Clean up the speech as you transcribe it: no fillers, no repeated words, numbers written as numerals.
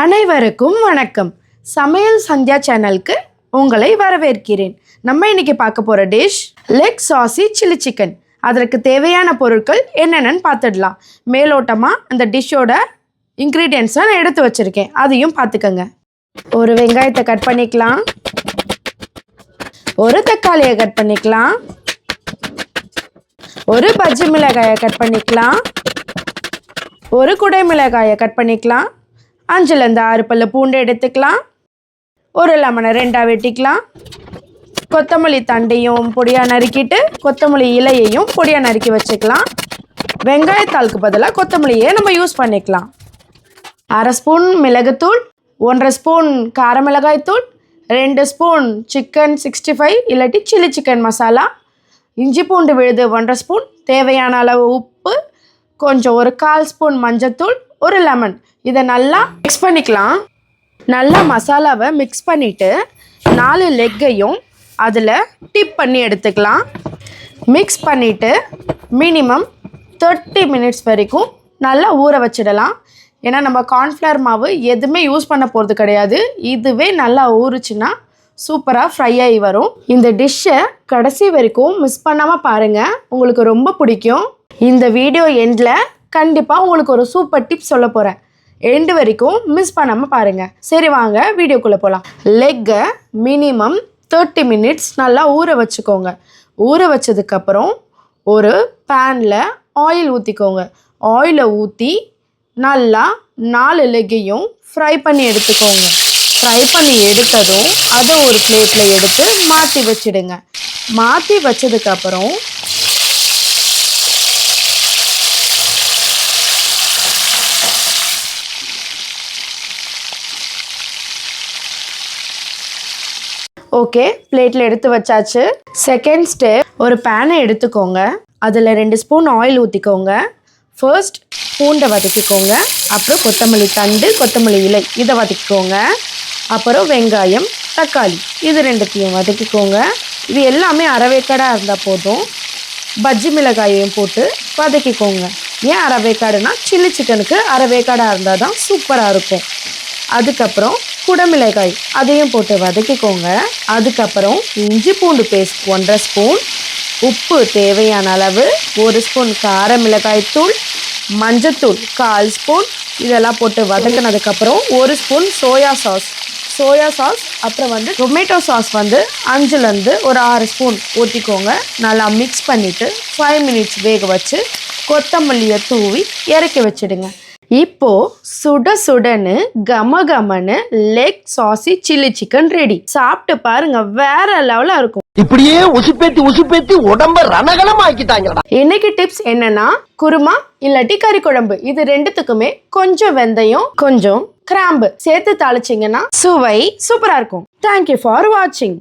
அனைவருக்கும் வணக்கம். சமையல் சந்தியா சேனலுக்கு உங்களை வரவேற்கிறேன். நம்ம இன்னைக்கு பார்க்க போகிற டிஷ் லெக் சாசி சில்லி சிக்கன். அதற்கு தேவையான பொருட்கள் என்னென்னு பார்த்துடலாம். மேலோட்டமாக அந்த டிஷ்ஷோட இன்க்ரீடியன்ஸை நான் எடுத்து வச்சுருக்கேன், அதையும் பார்த்துக்கோங்க. ஒரு வெங்காயத்தை கட் பண்ணிக்கலாம், ஒரு தக்காளியை கட் பண்ணிக்கலாம், ஒரு பஜ்ஜி மிளகாயை கட் பண்ணிக்கலாம், ஒரு குடை மிளகாயை கட் பண்ணிக்கலாம், 5லேருந்து 6 பல்லு பூண்டு எடுத்துக்கலாம், ஒரு லெமனை 2ஆக வெட்டிக்கலாம், கொத்தமல்லி தண்டையும் பொடியாக நறுக்கிட்டு கொத்தமல்லி இலையையும் பொடியாக நறுக்கி வச்சுக்கலாம். வெங்காயத்தாளுக்கு பதிலாக கொத்தமல்லியை நம்ம யூஸ் பண்ணிக்கலாம். 1/2 ஸ்பூன் மிளகுத்தூள், 1/2 ஸ்பூன் கார மிளகாய்த்தூள், 2 ஸ்பூன் சிக்கன் 65 இல்லாட்டி சில்லி சிக்கன் மசாலா, இஞ்சி பூண்டு விழுது 1/2 ஸ்பூன், தேவையான அளவு உப்பு, கொஞ்சம் ஒரு 1/4 ஸ்பூன் மஞ்சத்தூள், ஒரு லெமன். இதை நல்லா மிக்ஸ் பண்ணிக்கலாம். நல்லா மசாலாவை மிக்ஸ் பண்ணிவிட்டு 4 லெக்கையும் அதில் டிப் பண்ணி எடுத்துக்கலாம். மிக்ஸ் பண்ணிவிட்டு மினிமம் 30 மினிட்ஸ் வரைக்கும் நல்லா ஊற வச்சிடலாம். ஏன்னா நம்ம கார்ன்ஃப்ளவர் மாவு எதுவுமே யூஸ் பண்ண போகிறது கிடையாது. இதுவே நல்லா ஊறுச்சுன்னா சூப்பராக ஃப்ரை ஆகி வரும். இந்த டிஷ்ஷை கடைசி வரைக்கும் மிஸ் பண்ணாமல் பாருங்கள், உங்களுக்கு ரொம்ப பிடிக்கும். இந்த வீடியோ எண்டில் கண்டிப்பாக உங்களுக்கு ஒரு சூப்பர் டிப்ஸ் சொல்ல போகிறேன். எண்டு வரைக்கும் மிஸ் பண்ணாமல் பாருங்கள். சரி வாங்க வீடியோக்குள்ளே போகலாம். லெக்கை மினிமம் 30 மினிட்ஸ் நல்லா ஊற வச்சுக்கோங்க. ஊற வச்சதுக்கப்புறம் ஒரு பேனில் ஆயில் ஊற்றிக்கோங்க. ஆயிலை ஊற்றி நல்லா 4 லெக்கையும் ஃப்ரை பண்ணி எடுத்துக்கோங்க. ஃப்ரை பண்ணி எடுத்ததும் அதை ஒரு பிளேட்டில் எடுத்து மாற்றி வச்சிடுங்க. மாற்றி வச்சதுக்கப்புறம் ஓகே, பிளேட்டில் எடுத்து வச்சாச்சு. செகண்ட் ஸ்டெப், ஒரு பேனை எடுத்துக்கோங்க. அதில் 2 ஸ்பூன் ஆயில் ஊற்றிக்கோங்க. ஃபர்ஸ்ட் பூண்டை வதக்கிக்கோங்க, அப்புறம் கொத்தமல்லி தண்டு, கொத்தமல்லி இலை இதை வதக்கிக்கோங்க. அப்புறம் வெங்காயம், தக்காளி இது 2த்தையும் வதக்கிக்கோங்க. இது எல்லாமே அரைவேக்காடாக இருந்தால் போதும். பஜ்ஜி மிளகாயையும் போட்டு வதக்கிக்கோங்க. ஏன் அரைவேக்காடுனா சில்லி சிக்கனுக்கு அரைவேக்காடாக இருந்தால் தான் சூப்பராக இருக்கும். அதுக்கப்புறம் குடமிளகாய் அதையும் போட்டு வதக்கிக்கோங்க. அதுக்கப்புறம் இஞ்சி பூண்டு பேஸ்ட் 1/2 ஸ்பூன், உப்பு தேவையான அளவு, 1 ஸ்பூன் கார மிளகாய்த்தூள், மஞ்சத்தூள் 1/4 ஸ்பூன் இதெல்லாம் போட்டு வதக்கினதுக்கப்புறம் 1 ஸ்பூன் சோயா சாஸ், அப்புறம் டொமேட்டோ சாஸ் 5லேருந்து ஒரு 6 ஸ்பூன் ஊற்றிக்கோங்க. நல்லா மிக்ஸ் பண்ணிவிட்டு 5 மினிட்ஸ் வேக வச்சு கொத்தமல்லியை தூவி இறக்கி வச்சுடுங்க. இப்போ சுட சுடன்னு கமகமன்னு லெக் சாசி சில்லி சிக்கன் ரெடி. சாப்பிட்டு பாருங்க, வேற லெவலா இருக்கும். இப்படியே உசுப்பேத்தி உடம்ப ரணகலம் ஆக்கிட்டாங்க. இன்னைக்கு டிப்ஸ் என்னன்னா, குருமா இல்லாட்டி கறி குழம்பு இது 2த்துக்குமே கொஞ்சம் வெந்தயம், கொஞ்சம் கிராம்பு சேர்த்து தாளிச்சிங்கன்னா சுவை சூப்பரா இருக்கும். தேங்க்யூ ஃபார் வாட்சிங்.